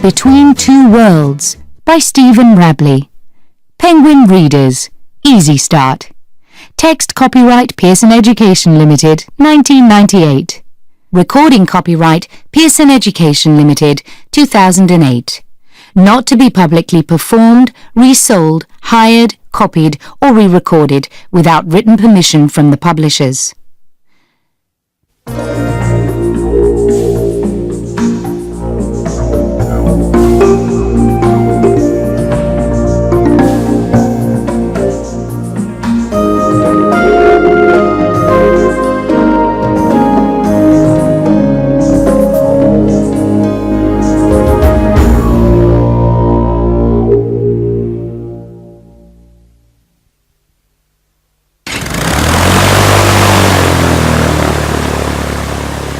Between Two Worlds by Stephen Rabley. Penguin Readers. Easy Start. Text copyright Pearson Education Limited, 1998. Recording copyright Pearson Education Limited, 2008. Not to be publicly performed, resold, hired, copied or re-recorded without written permission from the publishers.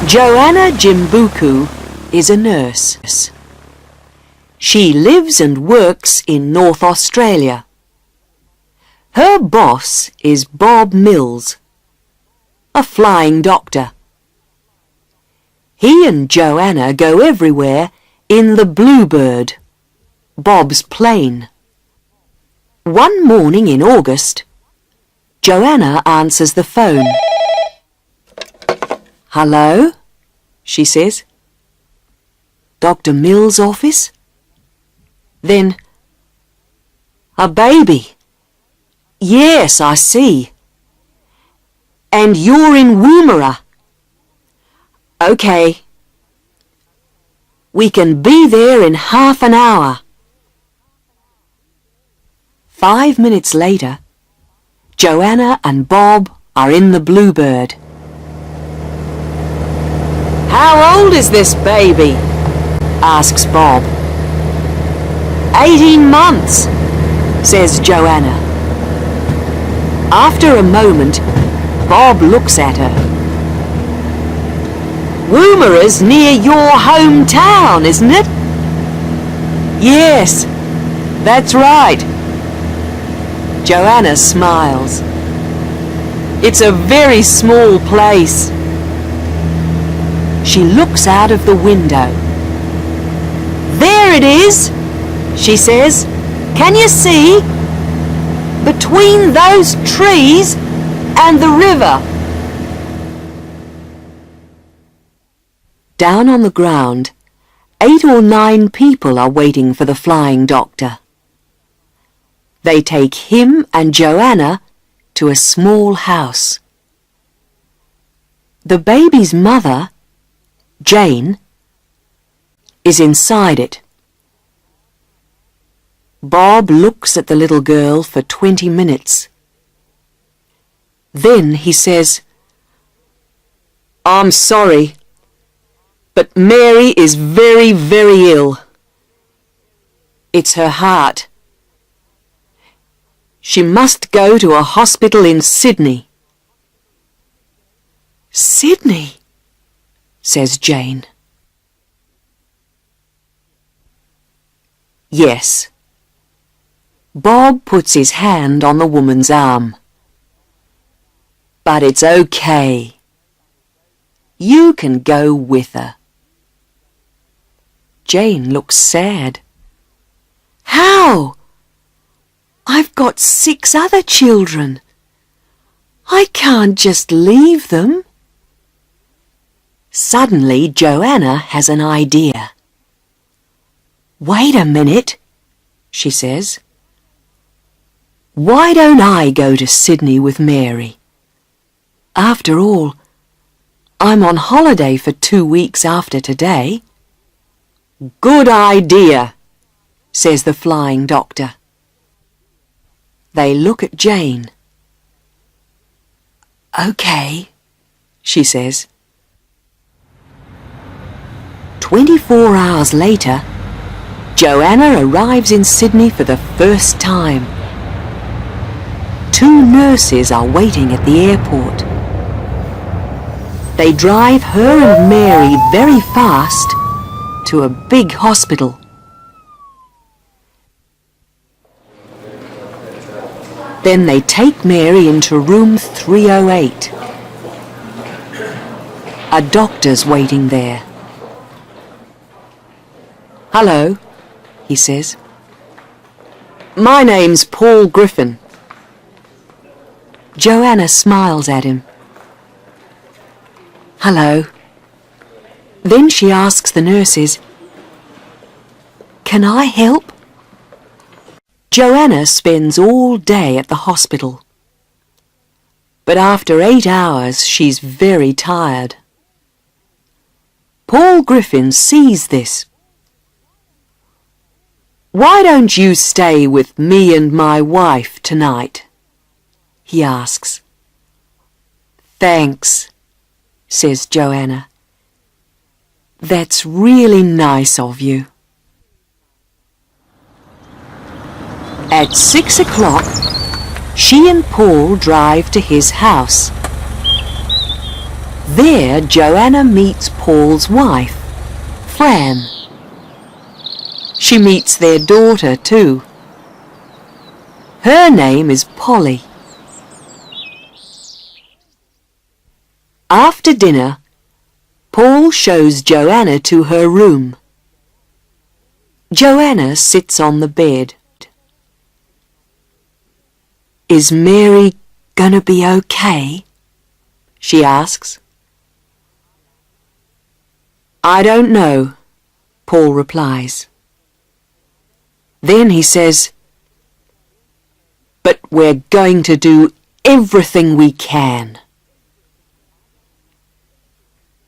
Joanna Jimbuku is a nurse. She lives and works in North Australia. Her boss is Bob Mills, a flying doctor. He and Joanna go everywhere in the Bluebird, Bob's plane. One morning in August, Joanna answers the phone. "Hello?" she says. "Dr. Mills' office?" Then, "A baby? Yes, I see. And you're in Woomera? OK. We can be there in half an hour." 5 minutes later, Joanna and Bob are in the Bluebird. "How old is this baby?" asks Bob. 18 months, says Joanna. After a moment, Bob looks at her. "Woomera's near your hometown, isn't it?" "Yes, that's right." Joanna smiles. "It's a very small place." She looks out of the window. "There it is," she says. "Can you see? Between those trees and the river." Down on the ground, 8 or 9 people are waiting for the flying doctor. They take him and Joanna to a small house. The baby's mother, Jane, is inside it. Bob looks at the little girl for 20 minutes. Then he says, "I'm sorry, but Mary is very, very ill. It's her heart. She must go to a hospital in Sydney." "Sydney?" says Jane. "Yes." Bob puts his hand on the woman's arm. "But it's okay. You can go with her." Jane looks sad. "How? I've got 6 other children. I can't just leave them." Suddenly, Joanna has an idea. "Wait a minute," she says. "Why don't I go to Sydney with Mary? After all, I'm on holiday for 2 weeks after today." "Good idea," says the flying doctor. They look at Jane. "OK," she says. 24 hours later, Joanna arrives in Sydney for the first time. 2 nurses are waiting at the airport. They drive her and Mary very fast to a big hospital. Then they take Mary into room 308. A doctor's waiting there. Hello, he says. My name's Paul Griffin. Joanna smiles at him. Hello. Then she asks the nurses, Can I help? Joanna spends all day at the hospital. But after 8 hours, she's very tired. Paul Griffin sees this. Why don't you stay with me and my wife tonight? He asks. Thanks, says Joanna. That's really nice of you. At 6 o'clock, she and Paul drive to his house. There, Joanna meets Paul's wife, Fran. She meets their daughter too. Her name is Polly. After dinner, Paul shows Joanna to her room. Joanna sits on the bed. Is Mary gonna be okay? She asks. I don't know, Paul replies. Then he says, But we're going to do everything we can.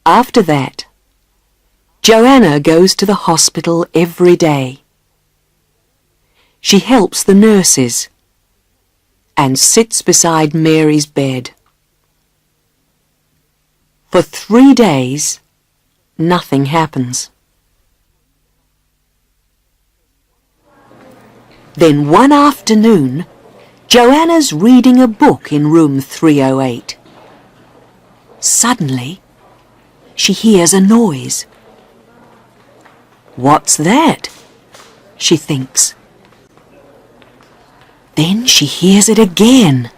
After that, Joanna goes to the hospital every day. She helps the nurses and sits beside Mary's bed. For 3 days, nothing happens. Then one afternoon, Joanna's reading a book in room 308. Suddenly, she hears a noise. What's that? She thinks. Then she hears it again.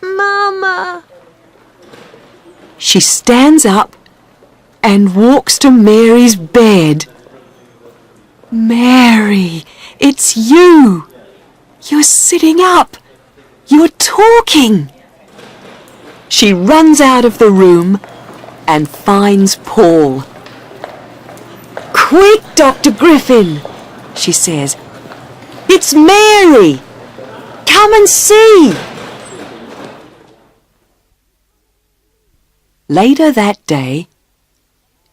Mama! She stands up and walks to Mary's bed. Mary, it's you! You're sitting up! You're talking! She runs out of the room and finds Paul. Quick, Dr. Griffin, she says. It's Mary! Come and see! Later that day,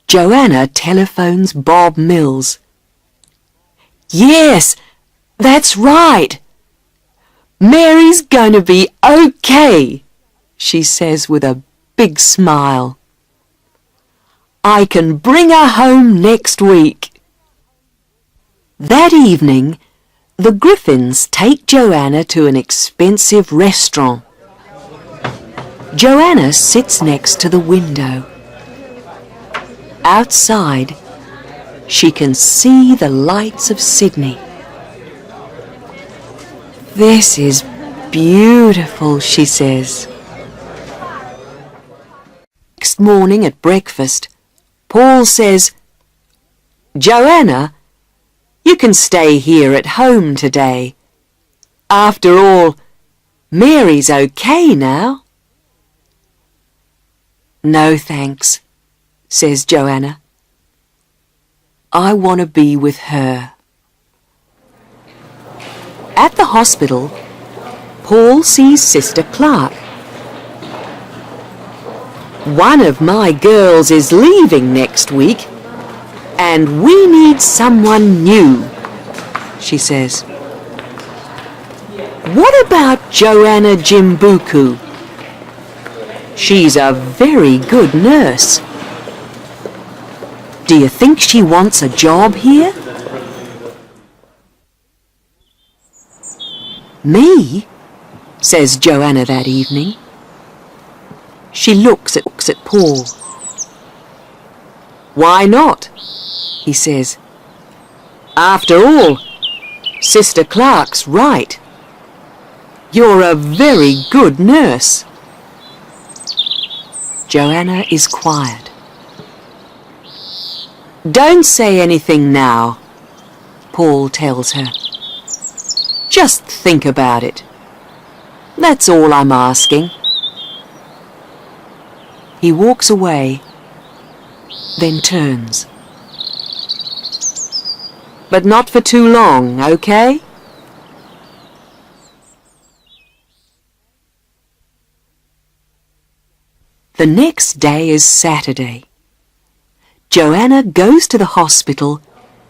Joanna telephones Bob Mills. Yes, that's right. Mary's going to be okay, she says with a big smile. I can bring her home next week. That evening, the Griffins take Joanna to an expensive restaurant. Joanna sits next to the window. Outside, she can see the lights of Sydney. This is beautiful, she says. Next morning at breakfast, Paul says, Joanna, you can stay here at home today. After all, Mary's okay now. No thanks, says Joanna. I want to be with her. At the hospital, Paul sees Sister Clark. One of my girls is leaving next week, and we need someone new, she says. What about Joanna Jimbuku? She's a very good nurse. Do you think she wants a job here? Me? Says Joanna that evening. She looks at Paul. Why not? He says. After all, Sister Clark's right. You're a very good nurse. Joanna is quiet. Don't say anything now, Paul tells her. Just think about it. That's all I'm asking. He walks away, then turns. But not for too long, okay? The next day is Saturday. Joanna goes to the hospital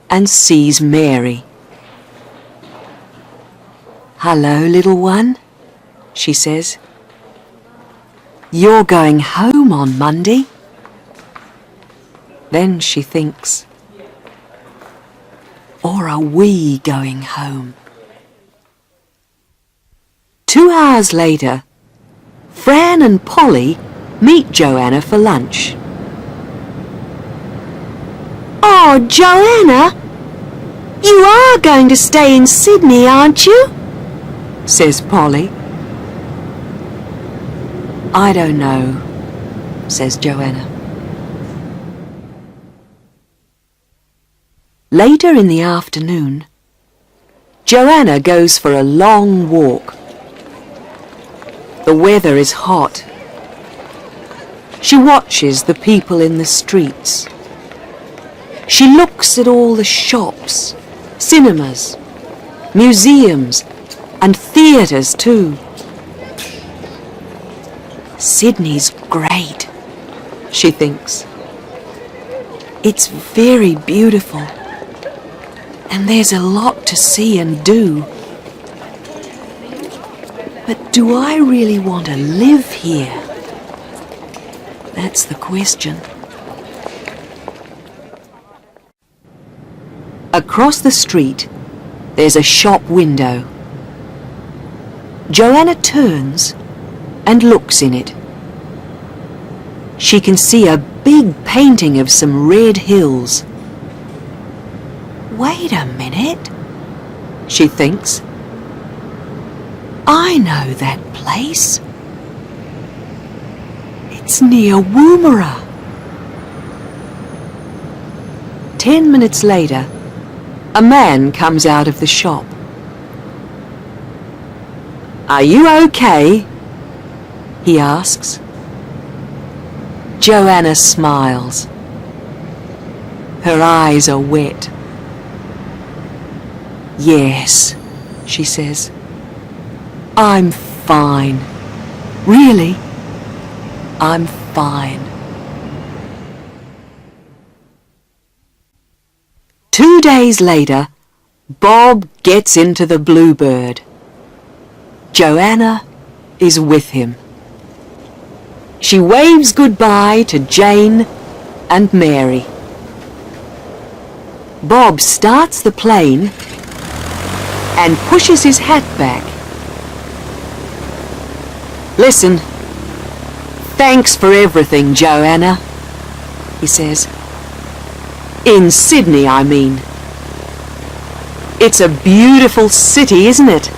and sees Mary. "Hello, little one," she says. "You're going home on Monday?" Then she thinks, or are we going home? 2 hours later, Fran and Polly meet Joanna for lunch. "Oh, Joanna, you are going to stay in Sydney, aren't you?" says Polly. "I don't know," says Joanna. Later in the afternoon, Joanna goes for a long walk. The weather is hot. She watches the people in the streets. She looks at all the shops, cinemas, museums, and theatres too. Sydney's great, she thinks. It's very beautiful, and there's a lot to see and do. But do I really want to live here? That's the question. Across the street, there's a shop window. Joanna turns and looks in it. She can see a big painting of some red hills. Wait a minute, she thinks. I know that place. It's near Woomera. 10 minutes later, a man comes out of the shop. "Are you okay?" he asks. Joanna smiles. Her eyes are wet. "Yes," she says. "I'm fine. Really, I'm fine." 2 days later, Bob gets into the Bluebird. Joanna is with him. She waves goodbye to Jane and Mary. Bob starts the plane and pushes his hat back. "Listen, thanks for everything, Joanna," he says. "In Sydney, I mean. It's a beautiful city, isn't it?"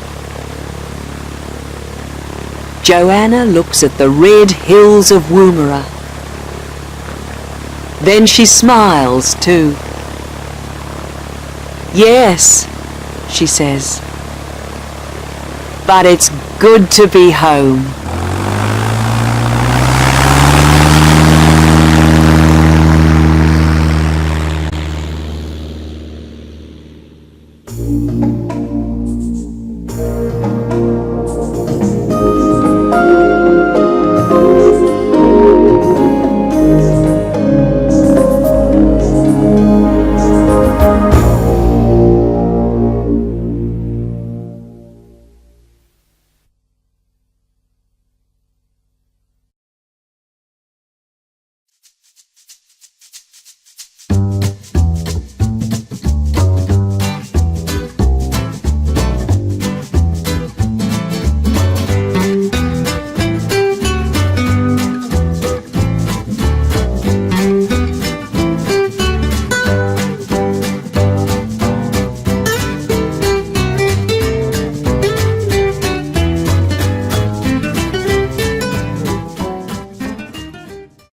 Joanna looks at the red hills of Woomera. Then she smiles too. "Yes," she says, "but it's good to be home."